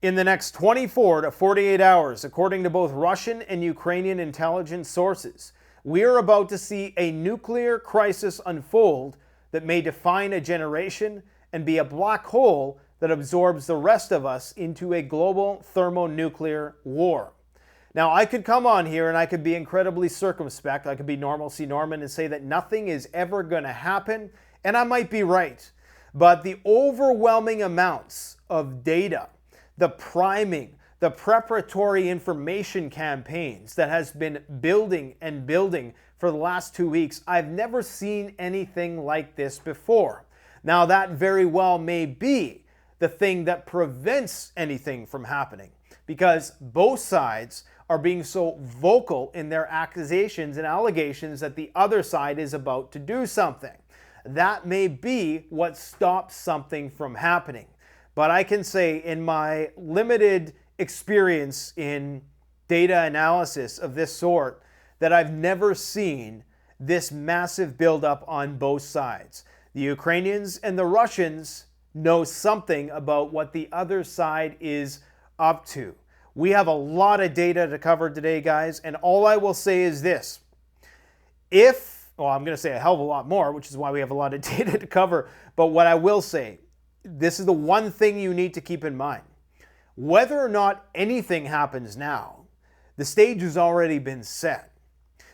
In the next 24 to 48 hours, according to both Russian and Ukrainian intelligence sources, we are about to see a nuclear crisis unfold that may define a generation and be a black hole that absorbs the rest of us into a global thermonuclear war. Now, I could come on here and I could be incredibly circumspect. I could be Normalcy Norman and say that nothing is ever going to happen, and I might be right. But the overwhelming amounts of data, the priming, the preparatory information campaigns that has been building and building for the last 2 weeks, I've never seen anything like this before. Now, that very well may be the thing that prevents anything from happening, because both sides are being so vocal in their accusations and allegations that the other side is about to do something. That may be what stops something from happening. But I can say, in my limited experience in data analysis of this sort, that I've never seen this massive buildup on both sides. The Ukrainians and the Russians know something about what the other side is up to. We have a lot of data to cover today, guys, and all I will say is this. I'm going to say a hell of a lot more, which is why we have a lot of data to cover, but what I will say, this is the one thing you need to keep in mind. Whether or not anything happens now, the stage has already been set,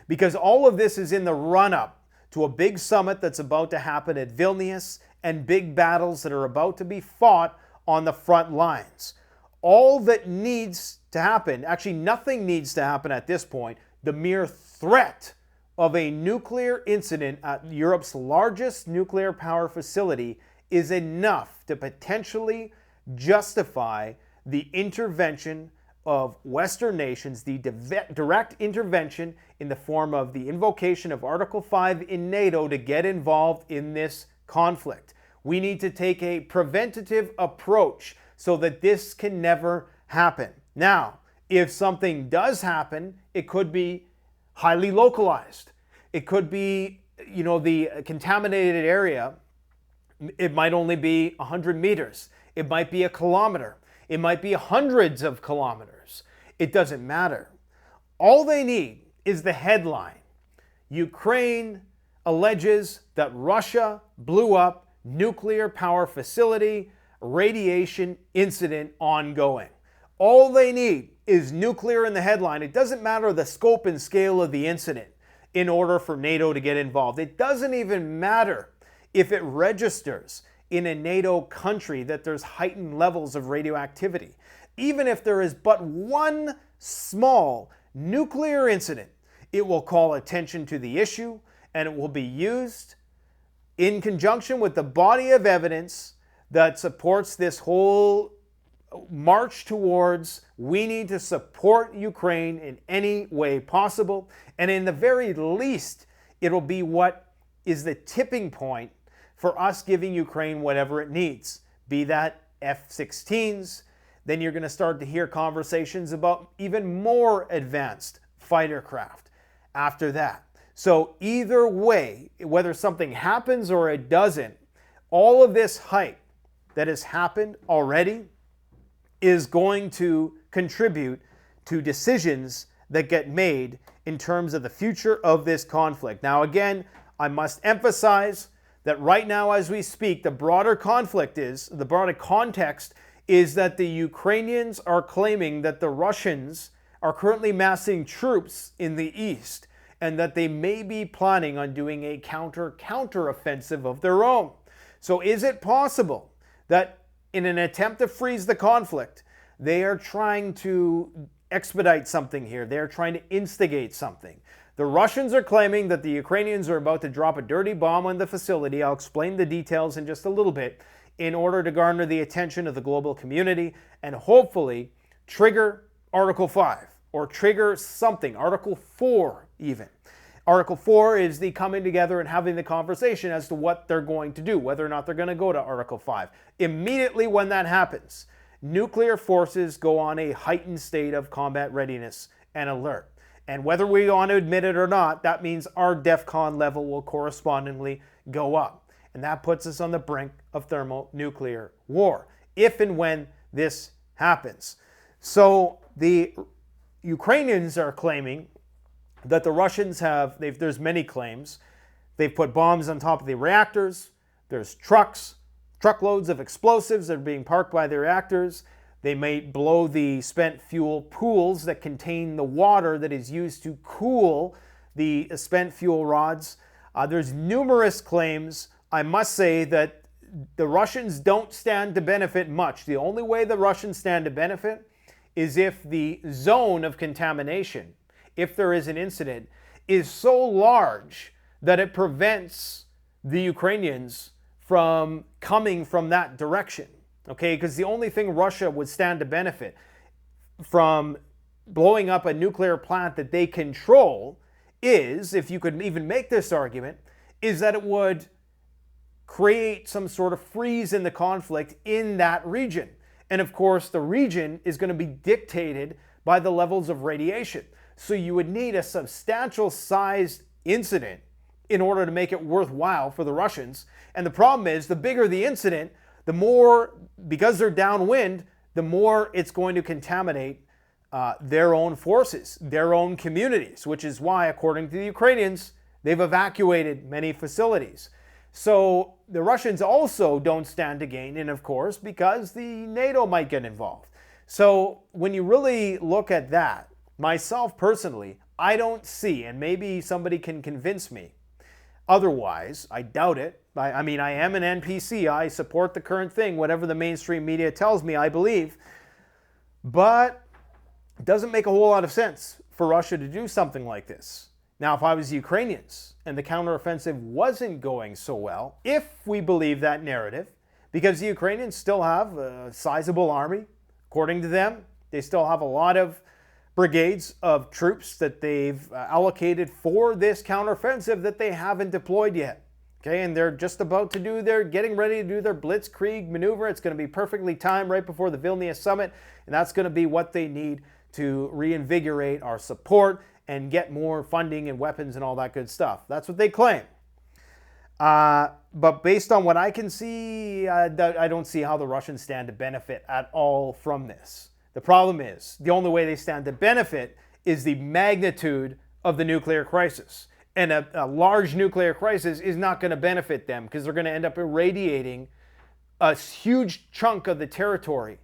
because all of this is in the run-up to a big summit that's about to happen at Vilnius and big battles that are about to be fought on the front lines. All that needs to happen, actually nothing needs to happen at this point, the mere threat of a nuclear incident at Europe's largest nuclear power facility is enough to potentially justify the intervention of Western nations, the direct intervention in the form of the invocation of Article 5 in NATO to get involved in this conflict. We need to take a preventative approach so that this can never happen. Now, if something does happen, it could be highly localized. It could be, the contaminated area, it might only be 100 meters. It might be a kilometer. It might be hundreds of kilometers. It doesn't matter. All they need is the headline. Ukraine alleges that Russia blew up nuclear power facility, radiation incident ongoing. All they need is nuclear in the headline. It doesn't matter the scope and scale of the incident in order for NATO to get involved. It doesn't even matter if it registers in a NATO country that there's heightened levels of radioactivity. Even if there is but one small nuclear incident, it will call attention to the issue, and it will be used in conjunction with the body of evidence that supports this whole march towards we need to support Ukraine in any way possible. And in the very least, it'll be what is the tipping point for us giving Ukraine whatever it needs, be that F-16s. Then you're going to start to hear conversations about even more advanced fighter craft after that. So either way, whether something happens or it doesn't, all of this hype that has happened already is going to contribute to decisions that get made in terms of the future of this conflict. Now, again, I must emphasize that right now as we speak, the broader context is that the Ukrainians are claiming that the Russians are currently massing troops in the east and that they may be planning on doing a counter-offensive of their own. So is it possible that in an attempt to freeze the conflict, they are trying to expedite something here? They're trying to instigate something. The Russians are claiming that the Ukrainians are about to drop a dirty bomb on the facility. I'll explain the details in just a little bit, in order to garner the attention of the global community and hopefully trigger Article 5 or trigger something, Article 4 even. Article 4 is the coming together and having the conversation as to what they're going to do, whether or not they're going to go to Article 5. Immediately when that happens, nuclear forces go on a heightened state of combat readiness and alert. And whether we want to admit it or not, that means our DEFCON level will correspondingly go up. And that puts us on the brink of thermonuclear war, if and when this happens. So the Ukrainians are claiming that the Russians have, there's many claims. They've put bombs on top of the reactors. There's truckloads of explosives that are being parked by the reactors. They may blow the spent fuel pools that contain the water that is used to cool the spent fuel rods. There's numerous claims. I must say that the Russians don't stand to benefit much. The only way the Russians stand to benefit is if the zone of contamination, if there is an incident, is so large that it prevents the Ukrainians from coming from that direction. Okay, because the only thing Russia would stand to benefit from blowing up a nuclear plant that they control is, if you could even make this argument, is that it would create some sort of freeze in the conflict in that region. And of course, the region is going to be dictated by the levels of radiation. So you would need a substantial sized incident in order to make it worthwhile for the Russians. And the problem is, the bigger the incident, the more, because they're downwind, the more it's going to contaminate their own forces, their own communities, which is why, according to the Ukrainians, they've evacuated many facilities. So the Russians also don't stand to gain, and of course, because the NATO might get involved. So when you really look at that, myself personally, I don't see, and maybe somebody can convince me otherwise, I doubt it. I mean, I am an NPC. I support the current thing, whatever the mainstream media tells me, I believe. But it doesn't make a whole lot of sense for Russia to do something like this. Now, if I was the Ukrainians and the counteroffensive wasn't going so well, if we believe that narrative, because the Ukrainians still have a sizable army, according to them, they still have a lot of brigades of troops that they've allocated for this counteroffensive that they haven't deployed yet. Okay, and they're just about to getting ready to do their blitzkrieg maneuver. It's going to be perfectly timed right before the Vilnius summit, and that's going to be what they need to reinvigorate our support and get more funding and weapons and all that good stuff. That's what they claim. But based on what I can see, I don't see how the Russians stand to benefit at all from this. The problem is, the only way they stand to benefit is the magnitude of the nuclear crisis. And a large nuclear crisis is not going to benefit them because they're going to end up irradiating a huge chunk of the territory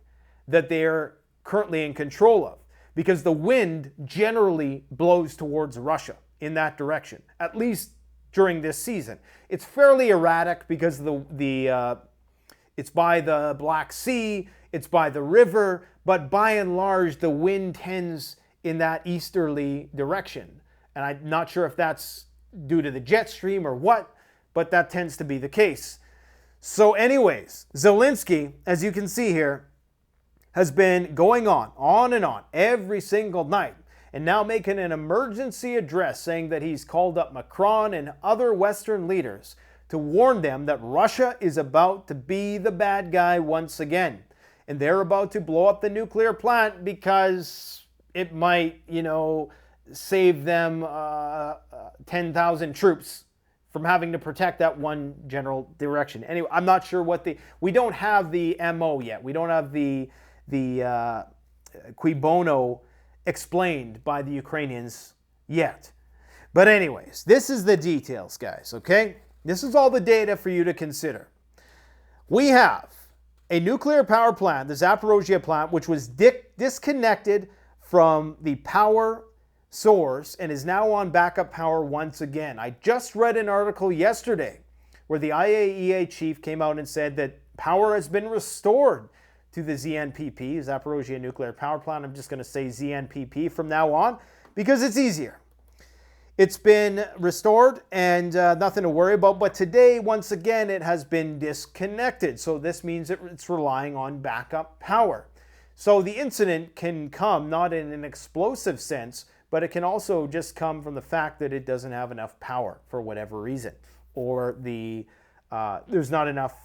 that they're currently in control of. Because the wind generally blows towards Russia in that direction, at least during this season. It's fairly erratic because it's by the Black Sea, it's by the river, but by and large, the wind tends in that easterly direction. And I'm not sure if that's due to the jet stream or what, but that tends to be the case. So anyways, Zelensky, as you can see here, has been going on and on every single night, and now making an emergency address saying that he's called up Macron and other Western leaders to warn them that Russia is about to be the bad guy once again. And they're about to blow up the nuclear plant because it might, save them 10,000 troops from having to protect that one general direction. Anyway, I'm not sure we don't have the MO yet. We don't have the cui bono explained by the Ukrainians yet. But anyways, this is the details, guys, okay? This is all the data for you to consider. We have a nuclear power plant, the Zaporozhye plant, which was disconnected from the power source and is now on backup power once again. I just read an article yesterday where the IAEA chief came out and said that power has been restored to the ZNPP, Zaporozhye Nuclear Power Plant. I'm just going to say ZNPP from now on because it's easier. It's been restored and nothing to worry about. But today, once again, it has been disconnected. So this means it's relying on backup power. So the incident can come not in an explosive sense, but it can also just come from the fact that it doesn't have enough power for whatever reason. Or there's not enough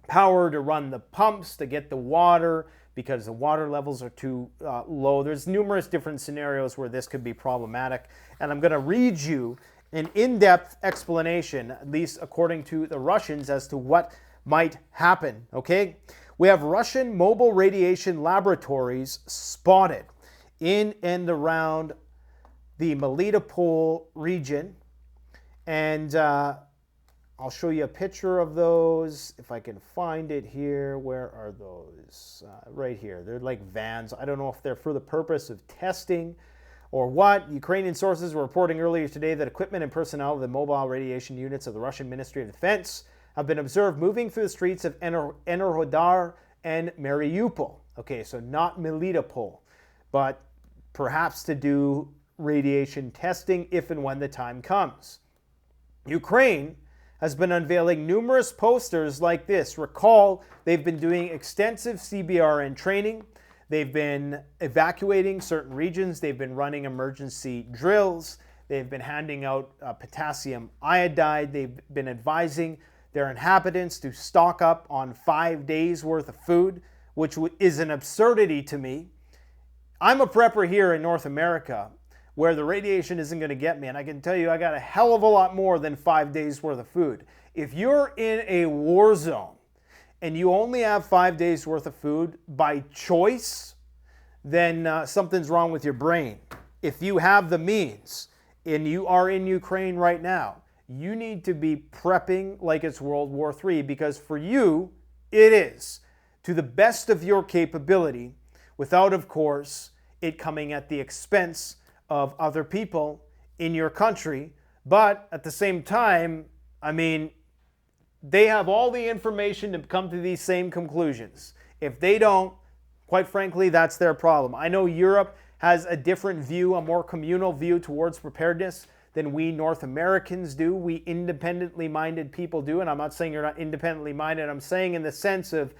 power to run the pumps to get the water because the water levels are too low. There's numerous different scenarios where this could be problematic. And I'm going to read you an in-depth explanation, at least according to the Russians, as to what might happen, okay? We have Russian mobile radiation laboratories spotted in and around the Melitopol region. And I'll show you a picture of those if I can find it here. Where are those? Right here. They're like vans. I don't know if they're for the purpose of testing or what. Ukrainian sources were reporting earlier today that equipment and personnel of the mobile radiation units of the Russian Ministry of Defense have been observed moving through the streets of Enerhodar and Mariupol. Okay, so not Melitopol, but perhaps to do radiation testing if and when the time comes. Ukraine has been unveiling numerous posters like this. Recall, they've been doing extensive CBRN training. They've been evacuating certain regions. They've been running emergency drills. They've been handing out potassium iodide. They've been advising their inhabitants to stock up on 5 days worth of food, which is an absurdity to me. I'm a prepper here in North America where the radiation isn't going to get me, and I can tell you I got a hell of a lot more than 5 days worth of food. If you're in a war zone and you only have 5 days worth of food by choice, then something's wrong with your brain. If you have the means and you are in Ukraine right now, you need to be prepping like it's World War III, because for you, it is to the best of your capability, without, of course, it coming at the expense of other people in your country. But at the same time, I mean, they have all the information to come to these same conclusions. If they don't, quite frankly, that's their problem. I know Europe has a different view, a more communal view towards preparedness than we North Americans do, we independently minded people do. And I'm not saying you're not independently minded. I'm saying in the sense of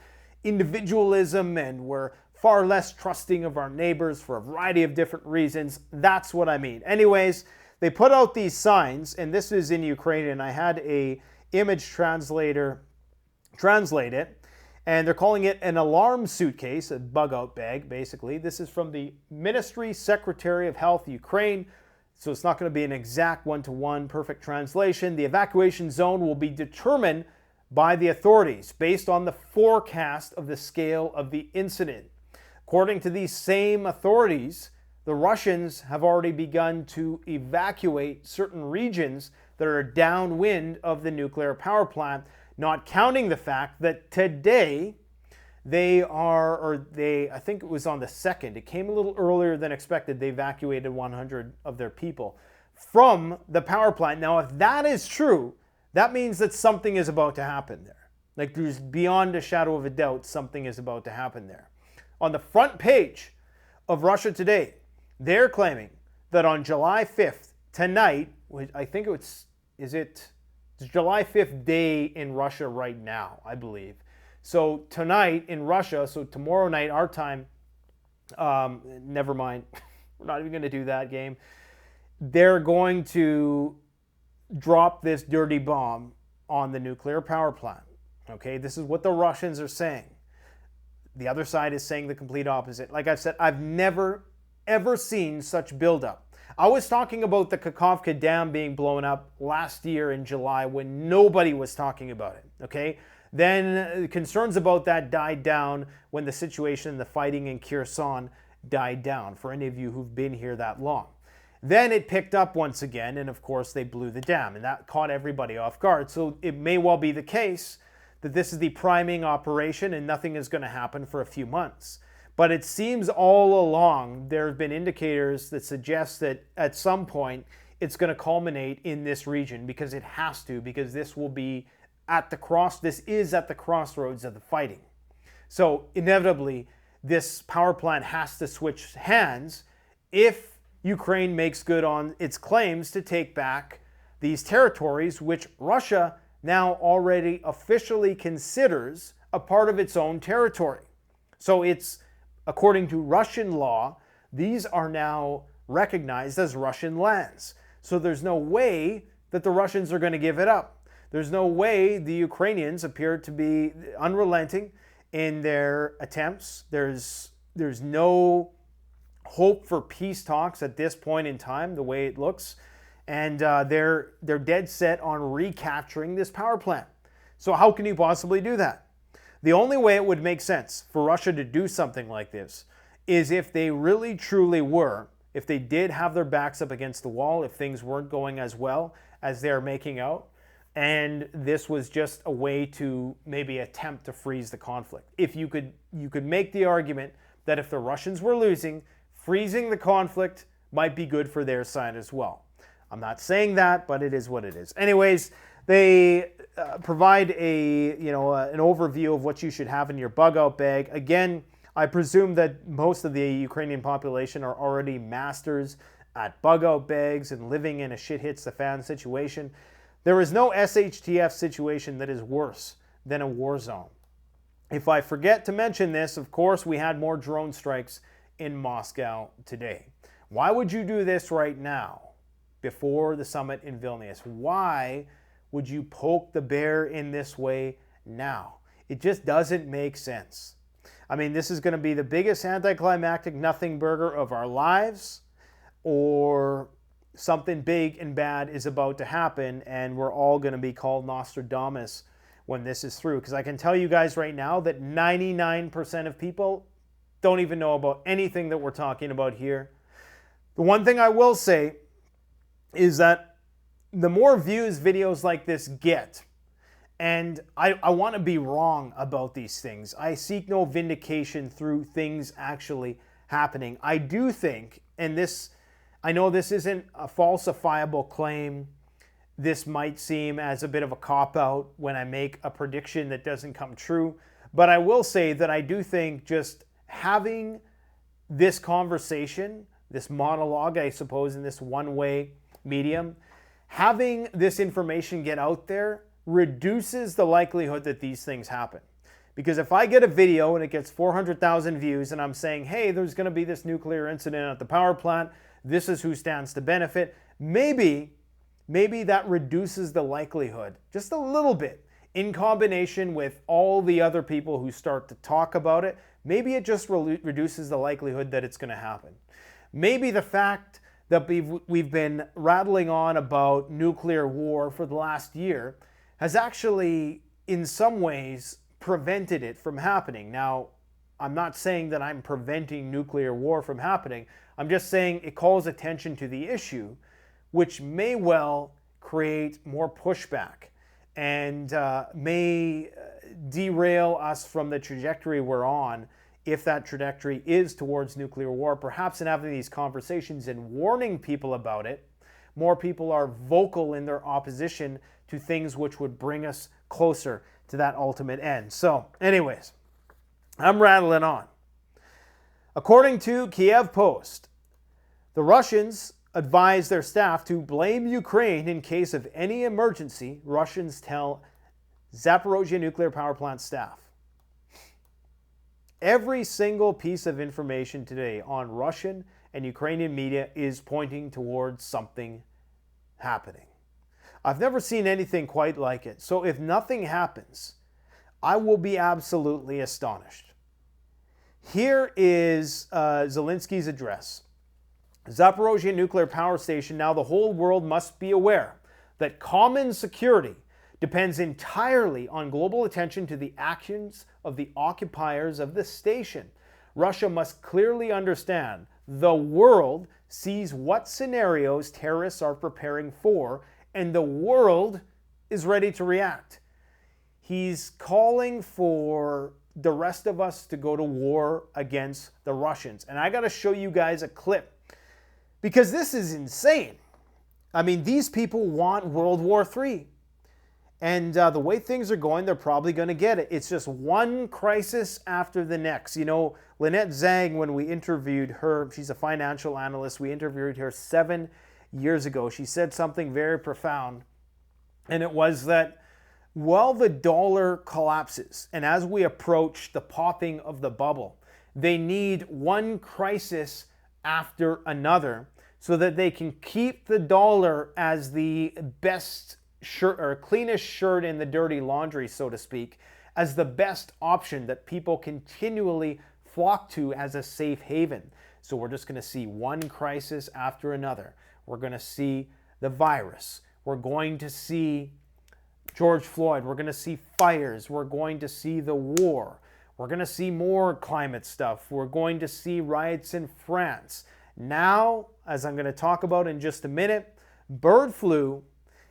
individualism, and we're far less trusting of our neighbors for a variety of different reasons. That's what I mean. Anyways, they put out these signs, and this is in Ukrainian. I had a image translator translate it, and they're calling it an alarm suitcase, a bug-out bag, basically. This is from the Ministry Secretary of Health, Ukraine, so it's not going to be an exact one-to-one perfect translation. The evacuation zone will be determined by the authorities based on the forecast of the scale of the incident. According to these same authorities, the Russians have already begun to evacuate certain regions that are downwind of the nuclear power plant, not counting the fact that today I think it was on the 2nd, it came a little earlier than expected, they evacuated 100 of their people from the power plant. Now, if that is true, that means that something is about to happen there. Like, there's beyond a shadow of a doubt, something is about to happen there. On the front page of Russia Today, they're claiming that on July 5th, tonight, I think it's July 5th day in Russia right now, I believe. So tonight in Russia, so tomorrow night, our time, never mind, we're not even going to do that game. They're going to drop this dirty bomb on the nuclear power plant. Okay, this is what the Russians are saying. The other side is saying the complete opposite. Like I've said, I've never, ever seen such buildup. I was talking about the Kakhovka Dam being blown up last year in July when nobody was talking about it, okay? Then concerns about that died down when the situation, the fighting in Kherson died down, for any of you who've been here that long. Then it picked up once again, and of course they blew the dam, and that caught everybody off guard. So it may well be the case that this is the priming operation and nothing is going to happen for a few months. But it seems all along there have been indicators that suggest that at some point it's going to culminate in this region, because it has to, because this will be this is at the crossroads of the fighting. So inevitably this power plant has to switch hands if Ukraine makes good on its claims to take back these territories, which Russia now already officially considers a part of its own territory. So it's, according to Russian law, these are now recognized as Russian lands. So there's no way that the Russians are going to give it up. There's no way the Ukrainians appear to be unrelenting in their attempts. There's no hope for peace talks at this point in time, the way it looks. And they're dead set on recapturing this power plant. So how can you possibly do that? The only way it would make sense for Russia to do something like this is if they really truly were, if they did have their backs up against the wall, if things weren't going as well as they're making out, and this was just a way to maybe attempt to freeze the conflict. If you could make the argument that if the Russians were losing, freezing the conflict might be good for their side as well. I'm not saying that, but it is what it is. Anyways, they provide an overview of what you should have in your bug out bag. Again, I presume that most of the Ukrainian population are already masters at bug out bags and living in a shit hits the fan situation. There is no SHTF situation that is worse than a war zone. If I forget to mention this, of course, we had more drone strikes in Moscow today. Why would you do this right now before the summit in Vilnius? Why would you poke the bear in this way now? It just doesn't make sense. I mean, this is going to be the biggest anticlimactic nothing burger of our lives, or something big and bad is about to happen, and we're all going to be called Nostradamus when this is through. Because I can tell you guys right now that 99% of people don't even know about anything that we're talking about here. The one thing I will say is that the more views videos like this get, and I want to be wrong about these things. I seek no vindication through things actually happening. I do think, and this, I know this isn't a falsifiable claim. This might seem as a bit of a cop-out when I make a prediction that doesn't come true. But I will say that I do think just having this conversation, this monologue, I suppose, in this one-way medium, having this information get out there reduces the likelihood that these things happen. Because if I get a video and it gets 400,000 views and I'm saying, hey, there's going to be this nuclear incident at the power plant, this is who stands to benefit, maybe that reduces the likelihood just a little bit in combination with all the other people who start to talk about it. Maybe it just reduces the likelihood that it's going to happen. Maybe the fact that we've been rattling on about nuclear war for the last year has actually, in some ways, prevented it from happening. Now, I'm not saying that I'm preventing nuclear war from happening. I'm just saying it calls attention to the issue, which may well create more pushback and may derail us from the trajectory we're on, if that trajectory is towards nuclear war. Perhaps in having these conversations and warning people about it, more people are vocal in their opposition to things which would bring us closer to that ultimate end. So, anyways, I'm rattling on. According to Kiev Post, the Russians advise their staff to blame Ukraine in case of any emergency, Russians tell Zaporozhye nuclear power plant staff. Every single piece of information today on Russian and Ukrainian media is pointing towards something happening. I've never seen anything quite like it. So if nothing happens, I will be absolutely astonished. Here is Zelensky's address. Zaporozhye nuclear power station. Now the whole world must be aware that common security depends entirely on global attention to the actions of the occupiers of the station. Russia must clearly understand the world sees what scenarios terrorists are preparing for, and the world is ready to react. He's calling for the rest of us to go to war against the Russians. And I got to show you guys a clip, because this is insane. I mean, these people want World War III. And the way things are going, they're probably going to get it. It's just one crisis after the next. You know, Lynette Zhang, when we interviewed her, she's a financial analyst. We interviewed her 7 years ago. She said something very profound. And it was that while the dollar collapses, and as we approach the popping of the bubble, they need one crisis after another so that they can keep the dollar as the best shirt, or cleanest shirt in the dirty laundry, so to speak, as the best option that people continually flock to as a safe haven. So we're just going to see one crisis after another. We're going to see the virus. We're going to see George Floyd. We're going to see fires. We're going to see the war. We're going to see more climate stuff. We're going to see riots in France. Now, as I'm going to talk about in just a minute, bird flu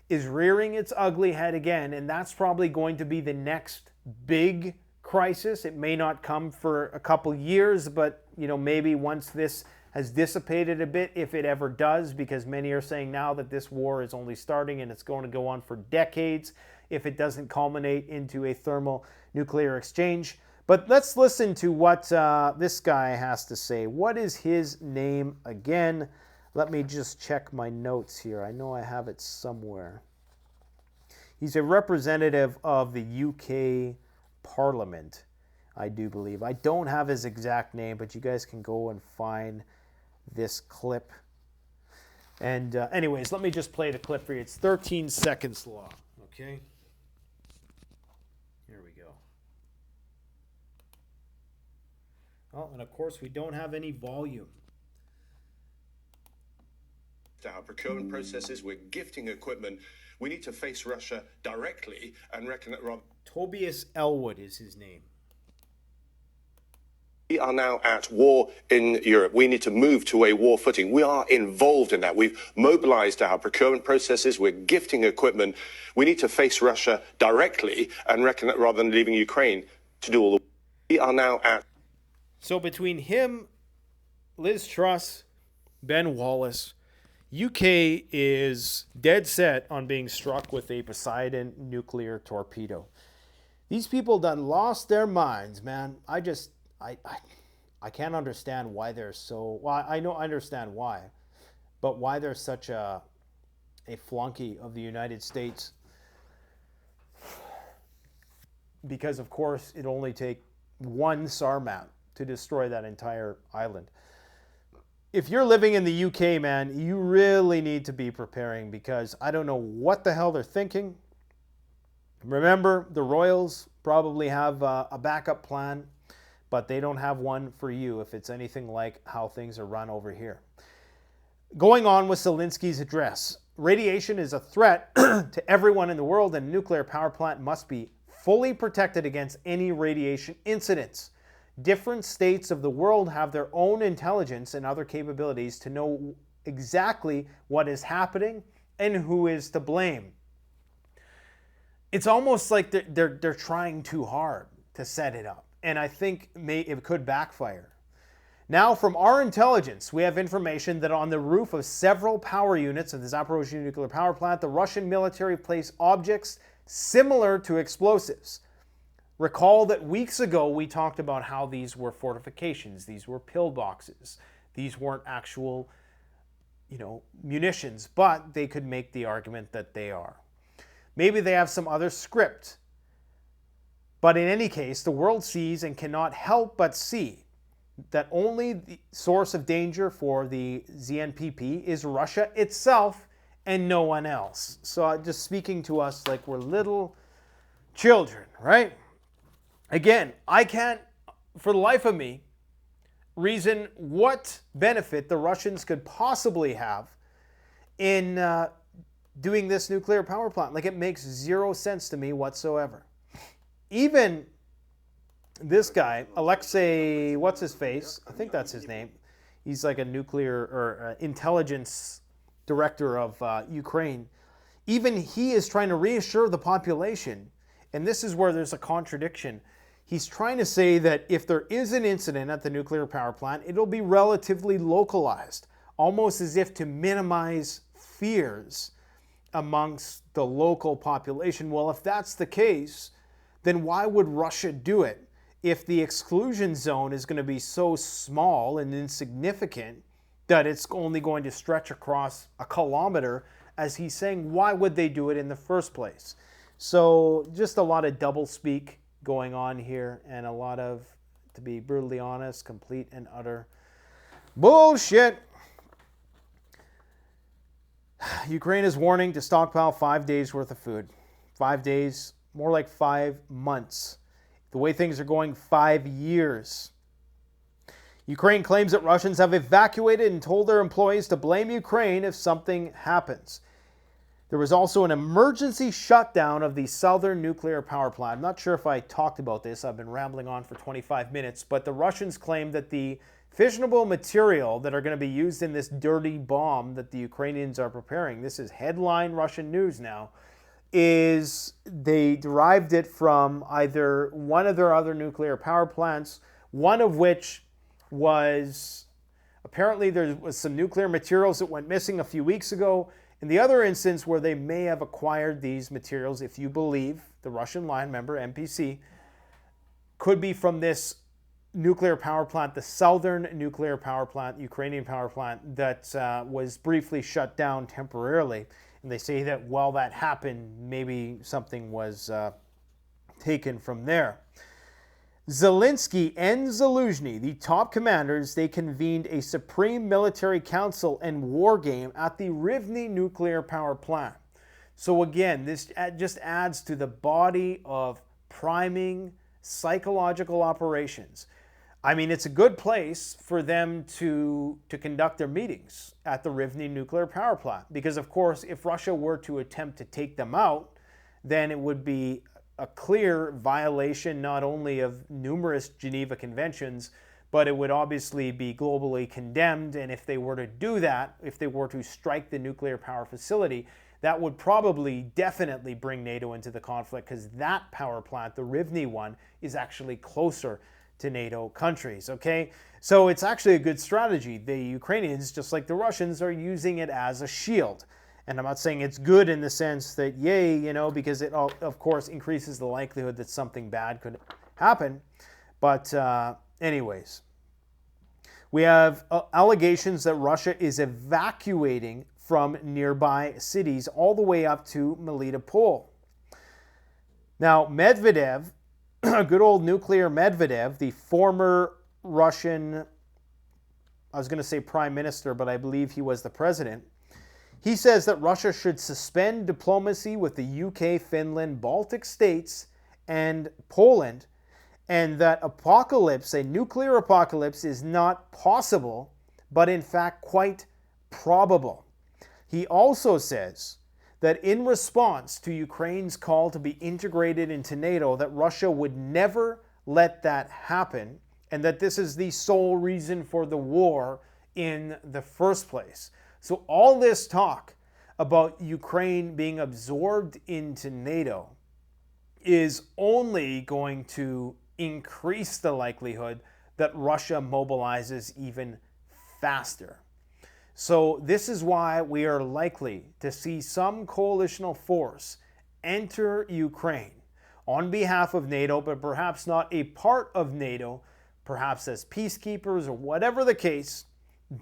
is rearing its ugly head again, and that's probably going to be the next big crisis. It may not come for a couple years, but maybe once this has dissipated a bit, if it ever does, because many are saying now that this war is only starting and it's going to go on for decades if it doesn't culminate into a thermonuclear exchange. But let's listen to what this guy has to say. What is his name again? Let me just check my notes here. I know I have it somewhere. He's a representative of the UK Parliament, I do believe. I don't have his exact name, but you guys can go and find this clip. And anyways, let me just play the clip for you. It's 13 seconds long, okay? Here we go. Oh, and of course, we don't have any volume. Our procurement processes, we're gifting equipment. We need to face Russia directly and reckon that Tobias Elwood is his name. We are now at war in Europe. We need to move to a war footing. We are involved in that. We've mobilized our procurement processes. We're gifting equipment. We need to face Russia directly and reckon that rather than leaving Ukraine to do all the... We are now at... So between him, Liz Truss, Ben Wallace, UK is dead set on being struck with a Poseidon nuclear torpedo. These people done lost their minds, man. I can't understand why they're so... Well, I understand why. But why they're such a flunky of the United States. Because, of course, it only take one Sarmat to destroy that entire island. If you're living in the UK, man, you really need to be preparing, because I don't know what the hell they're thinking. Remember, the Royals probably have a backup plan, but they don't have one for you if it's anything like how things are run over here. Going on with Zelensky's address, radiation is a threat to everyone in the world, and a nuclear power plant must be fully protected against any radiation incidents. Different states of the world have their own intelligence and other capabilities to know exactly what is happening and who is to blame. It's almost like they're trying too hard to set it up, and I think it could backfire. Now, from our intelligence, we have information that on the roof of several power units of the Zaporozhye nuclear power plant, the Russian military placed objects similar to explosives. Recall that weeks ago we talked about how these were fortifications, these were pillboxes, these weren't actual, munitions, but they could make the argument that they are. Maybe they have some other script. But in any case, the world sees and cannot help but see that only the source of danger for the ZNPP is Russia itself and no one else. So just speaking to us like we're little children, right? Again, I can't, for the life of me, reason what benefit the Russians could possibly have in doing this nuclear power plant. Like, it makes zero sense to me whatsoever. Even this guy, Alexei, what's his face? I think that's his name. He's like a nuclear or intelligence director of Ukraine. Even he is trying to reassure the population, and this is where there's a contradiction. He's trying to say that if there is an incident at the nuclear power plant, it'll be relatively localized, almost as if to minimize fears amongst the local population. Well, if that's the case, then why would Russia do it? If the exclusion zone is going to be so small and insignificant that it's only going to stretch across a kilometer, as he's saying, why would they do it in the first place? So just a lot of doublespeak going on here, and a lot of, to be brutally honest, complete and utter bullshit. Ukraine is warning to stockpile 5 days worth of food. 5 days, more like 5 months. The way things are going, 5 years. Ukraine claims that Russians have evacuated and told their employees to blame Ukraine if something happens. There was also an emergency shutdown of the Southern nuclear power plant. I'm not sure if I talked about this. I've been rambling on for 25 minutes, but the Russians claim that the fissionable material that are going to be used in this dirty bomb that the Ukrainians are preparing, this is headline Russian news now, is they derived it from either one of their other nuclear power plants, one of which was, apparently there was some nuclear materials that went missing a few weeks ago. In the other instance where they may have acquired these materials, if you believe the Russian line, member MPC, could be from this nuclear power plant, the Southern nuclear power plant, Ukrainian power plant that was briefly shut down temporarily. And they say that while that happened, maybe something was taken from there. Zelensky and Zaluzhny, the top commanders, they convened a Supreme Military Council and war game at the Rivne nuclear power plant. So again, this just adds to the body of priming psychological operations. I mean, it's a good place for them to conduct their meetings at the Rivne nuclear power plant. Because, of course, if Russia were to attempt to take them out, then it would be a clear violation not only of numerous Geneva Conventions, but it would obviously be globally condemned. And if they were to do that, if they were to strike the nuclear power facility, that would probably definitely bring NATO into the conflict, because that power plant, the Rivne one, is actually closer to NATO countries, okay? So it's actually a good strategy. The Ukrainians, just like the Russians, are using it as a shield. And I'm not saying it's good in the sense that, yay, you know, because it, of course, increases the likelihood that something bad could happen. But anyways, we have allegations that Russia is evacuating from nearby cities all the way up to Melitopol. Now, Medvedev, good old nuclear Medvedev, the former Russian, I was going to say prime minister, but I believe he was the president, he says that Russia should suspend diplomacy with the UK, Finland, Baltic states, and Poland, and that apocalypse, a nuclear apocalypse, is not possible, but in fact quite probable. He also says that in response to Ukraine's call to be integrated into NATO, that Russia would never let that happen, and that this is the sole reason for the war in the first place. So all this talk about Ukraine being absorbed into NATO is only going to increase the likelihood that Russia mobilizes even faster. So this is why we are likely to see some coalitional force enter Ukraine on behalf of NATO, but perhaps not a part of NATO, perhaps as peacekeepers or whatever the case.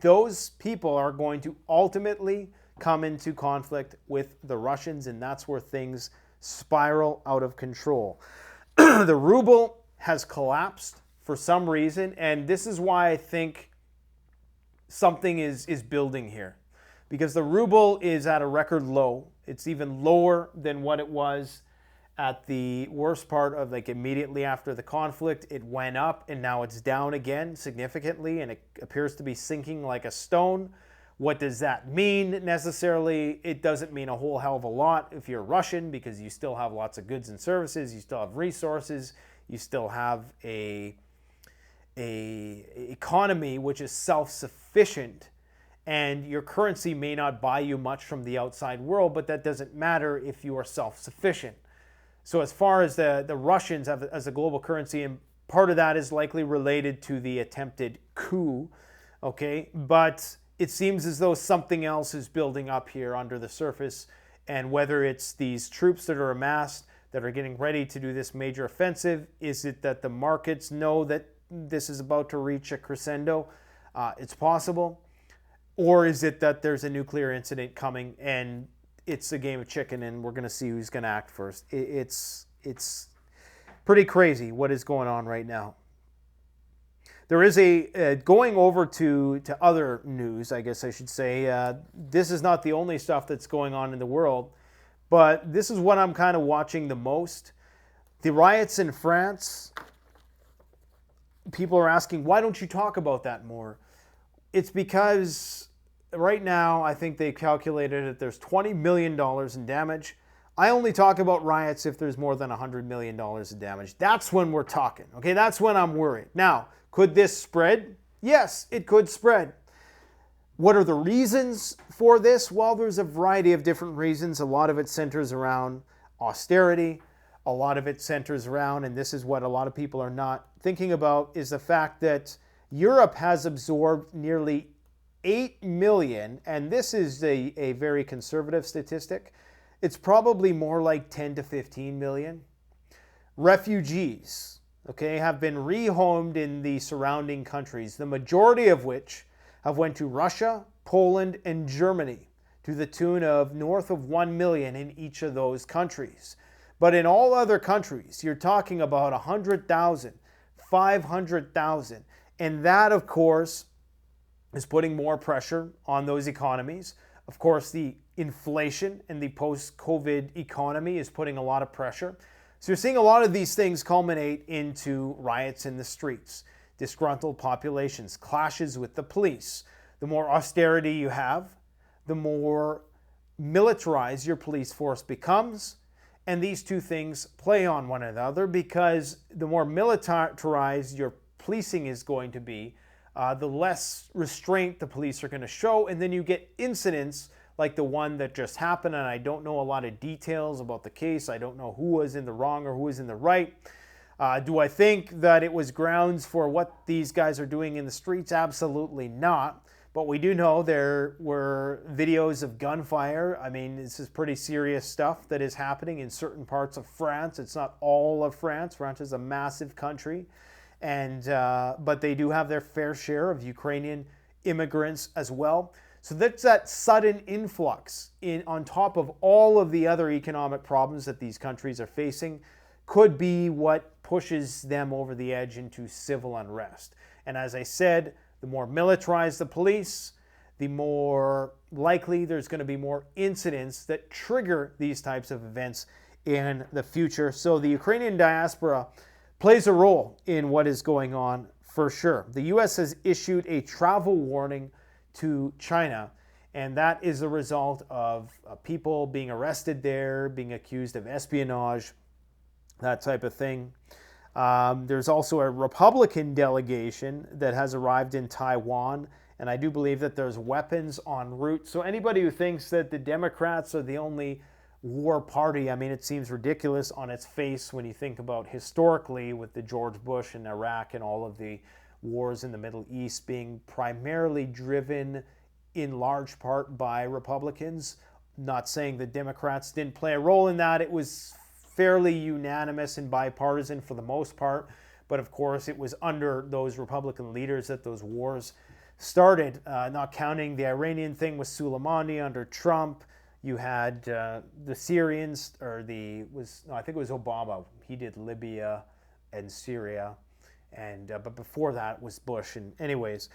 Those people are going to ultimately come into conflict with the Russians, and that's where things spiral out of control. The ruble has collapsed for some reason, and this is why I think something is building here. Because the ruble is at a record low. It's even lower than what it was at the worst part of, like, immediately after the conflict. It went up and now it's down again significantly, and it appears to be sinking like a stone. What does that mean necessarily? It doesn't mean a whole hell of a lot if you're Russian, because you still have lots of goods and services, you still have resources, you still have a economy which is self-sufficient, and your currency may not buy you much from the outside world, but that doesn't matter if you are self-sufficient. So as far as the Russians have as a global currency, and part of that is likely related to the attempted coup, okay? But it seems as though something else is building up here under the surface, and whether it's these troops that are amassed that are getting ready to do this major offensive, is it that the markets know that this is about to reach a crescendo? It's possible. Or is it that there's a nuclear incident coming and it's a game of chicken and we're going to see who's going to act first? It's pretty crazy what is going on right now. There is going over to other news, I guess I should say. This is not the only stuff that's going on in the world, but this is what I'm kind of watching the most. The riots in France. People are asking, why don't you talk about that more? It's because right now, I think they calculated that there's $20 million in damage. I only talk about riots if there's more than $100 million in damage. That's when we're talking, okay? That's when I'm worried. Now, could this spread? Yes, it could spread. What are the reasons for this? Well, there's a variety of different reasons. A lot of it centers around austerity. A lot of it centers around, and this is what a lot of people are not thinking about, is the fact that Europe has absorbed nearly 8 million, and this is a very conservative statistic. It's probably more like 10 to 15 million refugees, okay, have been rehomed in the surrounding countries, the majority of which have went to Russia, Poland, and Germany, to the tune of north of 1 million in each of those countries. But in all other countries, you're talking about 100,000, 500,000, and that, of course, is putting more pressure on those economies. Of course, the inflation in the post-COVID economy is putting a lot of pressure. So you're seeing a lot of these things culminate into riots in the streets, disgruntled populations, clashes with the police. The more austerity you have, the more militarized your police force becomes. And these two things play on one another, because the more militarized your policing is going to be, the less restraint the police are going to show. And then you get incidents like the one that just happened, and I don't know a lot of details about the case. I don't know who was in the wrong or who was in the right. Do I think that it was grounds for what these guys are doing in the streets? Absolutely not. But we do know there were videos of gunfire. I mean, this is pretty serious stuff that is happening in certain parts of France. It's not all of France. France is a massive country. And but they do have their fair share of Ukrainian immigrants as well. So that's that sudden influx on top of all of the other economic problems that these countries are facing could be what pushes them over the edge into civil unrest. And as I said, the more militarized the police, the more likely there's going to be more incidents that trigger these types of events in the future. So the Ukrainian diaspora plays a role in what is going on for sure. The U.S. has issued a travel warning to China, and that is a result of people being arrested there, being accused of espionage, that type of thing. There's also a Republican delegation that has arrived in Taiwan, and I do believe that there's weapons en route. So anybody who thinks that the Democrats are the only war party, I mean, it seems ridiculous on its face when you think about historically with the George Bush and Iraq and all of the wars in the Middle East being primarily driven in large part by Republicans. Not saying the Democrats didn't play a role in that. It was fairly unanimous and bipartisan for the most part. But of course, it was under those Republican leaders that those wars started, not counting the Iranian thing with Soleimani under Trump. You had the Syrians, or I think it was Obama. He did Libya and Syria. And but before that was Bush. And anyways,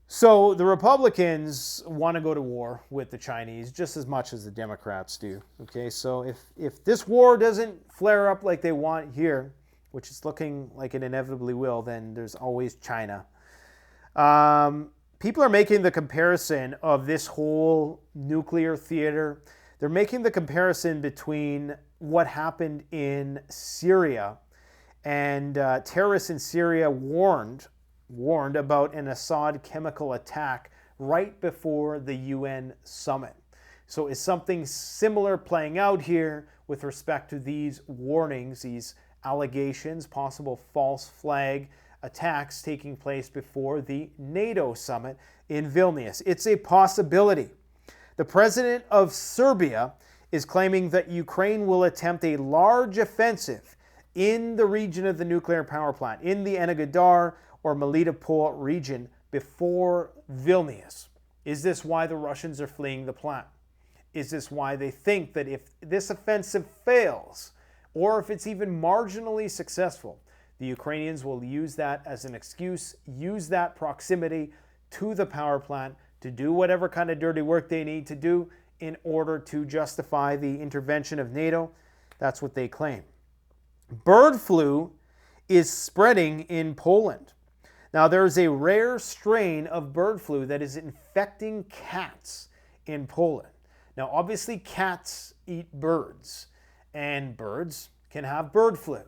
so the Republicans want to go to war with the Chinese just as much as the Democrats do. Okay, so if this war doesn't flare up like they want here, which is looking like it inevitably will, then there's always China. People are making the comparison of this whole nuclear theater. They're making the comparison between what happened in Syria. And terrorists in Syria warned about an Assad chemical attack right before the UN summit. So is something similar playing out here with respect to these warnings, these allegations, possible false flag attacks taking place before the NATO summit in Vilnius? It's a possibility. The president of Serbia is claiming that Ukraine will attempt a large offensive in the region of the nuclear power plant, in the Energodar or Melitopol region before Vilnius. Is this why the Russians are fleeing the plant? Is this why they think that if this offensive fails, or if it's even marginally successful, the Ukrainians will use that as an excuse, use that proximity to the power plant to do whatever kind of dirty work they need to do in order to justify the intervention of NATO? That's what they claim. Bird flu is spreading in Poland. Now, there's a rare strain of bird flu that is infecting cats in Poland. Now, obviously, cats eat birds, and birds can have bird flu.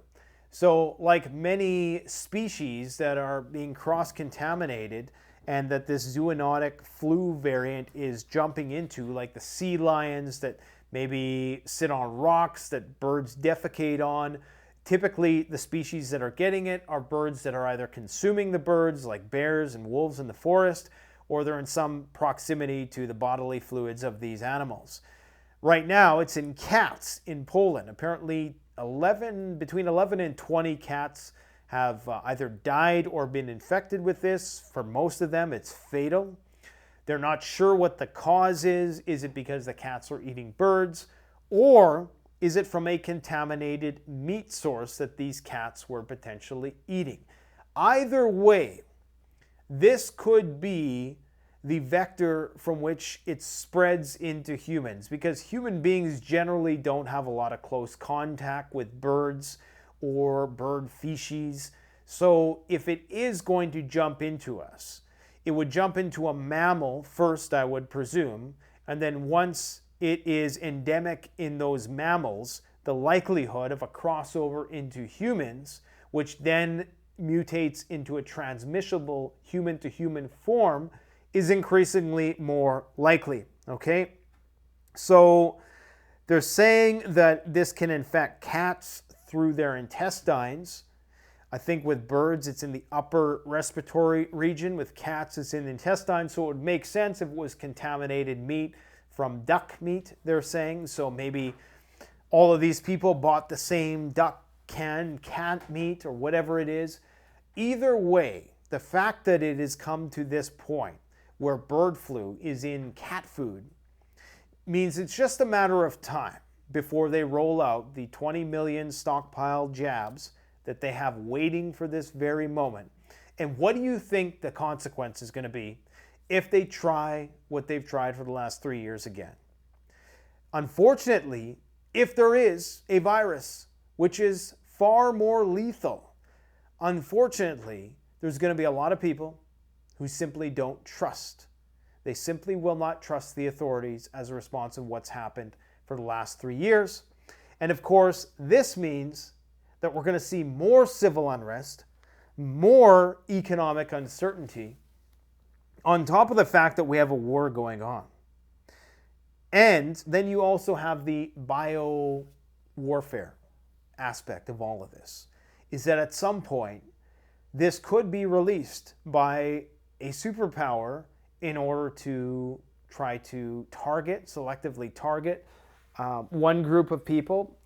So, like many species that are being cross-contaminated and that this zoonotic flu variant is jumping into, like the sea lions that maybe sit on rocks that birds defecate on, typically the species that are getting it are birds that are either consuming the birds, like bears and wolves in the forest, or they're in some proximity to the bodily fluids of these animals. Right now, it's in cats in Poland. Apparently, between 11 and 20 cats have either died or been infected with this. For most of them, it's fatal. They're not sure what the cause is. Is it because the cats are eating birds? Or is it from a contaminated meat source that these cats were potentially eating? Either way, this could be the vector from which it spreads into humans, because human beings generally don't have a lot of close contact with birds or bird feces. So if it is going to jump into us, it would jump into a mammal first, I would presume, and then once it is endemic in those mammals, the likelihood of a crossover into humans, which then mutates into a transmissible human-to-human form, is increasingly more likely, okay? So they're saying that this can infect cats through their intestines. I think with birds, it's in the upper respiratory region. With cats, it's in the intestine. So it would make sense if it was contaminated meat from duck meat, they're saying. So maybe all of these people bought the same duck canned cat meat or whatever it is. Either way, the fact that it has come to this point where bird flu is in cat food means it's just a matter of time before they roll out the 20 million stockpile jabs that they have waiting for this very moment. And what do you think the consequence is going to be if they try what they've tried for the last 3 years again? Unfortunately, if there is a virus which is far more lethal, unfortunately, there's going to be a lot of people who simply don't trust. They simply will not trust the authorities as a response of what's happened for the last 3 years. And of course, this means that we're going to see more civil unrest, more economic uncertainty, on top of the fact that we have a war going on. And then you also have the bio warfare aspect of all of this, is that at some point, this could be released by a superpower in order to try to selectively target one group of people,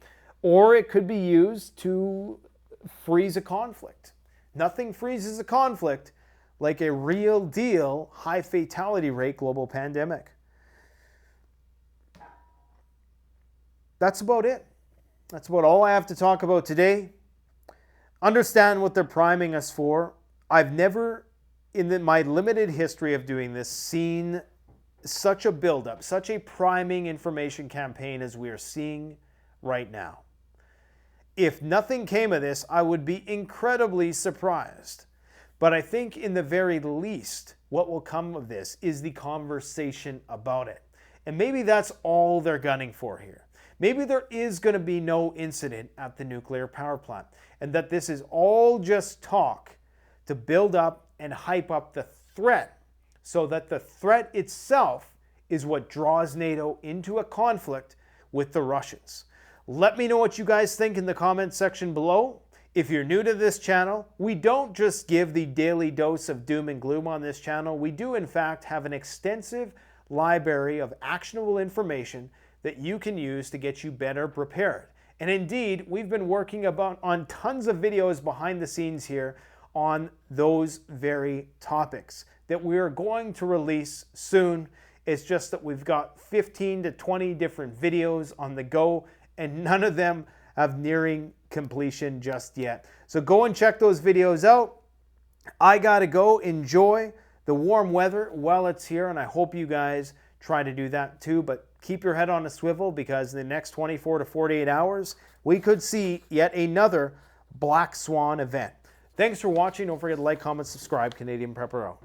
or it could be used to freeze a conflict. Nothing freezes a conflict like a real deal, high fatality rate global pandemic. That's about it. That's about all I have to talk about today. Understand what they're priming us for. I've never, in my limited history of doing this, seen such a buildup, such a priming information campaign as we are seeing right now. If nothing came of this, I would be incredibly surprised. But I think in the very least, what will come of this is the conversation about it. And maybe that's all they're gunning for here. Maybe there is going to be no incident at the nuclear power plant, and that this is all just talk to build up and hype up the threat, so that the threat itself is what draws NATO into a conflict with the Russians. Let me know what you guys think in the comments section below. If you're new to this channel, we don't just give the daily dose of doom and gloom on this channel. We do, in fact, have an extensive library of actionable information that you can use to get you better prepared. And indeed, we've been working on tons of videos behind the scenes here on those very topics that we are going to release soon. It's just that we've got 15 to 20 different videos on the go, and none of them have nearing completion just yet. So go and check those videos out. I gotta go enjoy the warm weather while it's here, and I hope you guys try to do that too. But keep your head on a swivel, because in the next 24 to 48 hours, we could see yet another black swan event. Thanks for watching. Don't forget to like, comment, subscribe. Canadian Prepper out.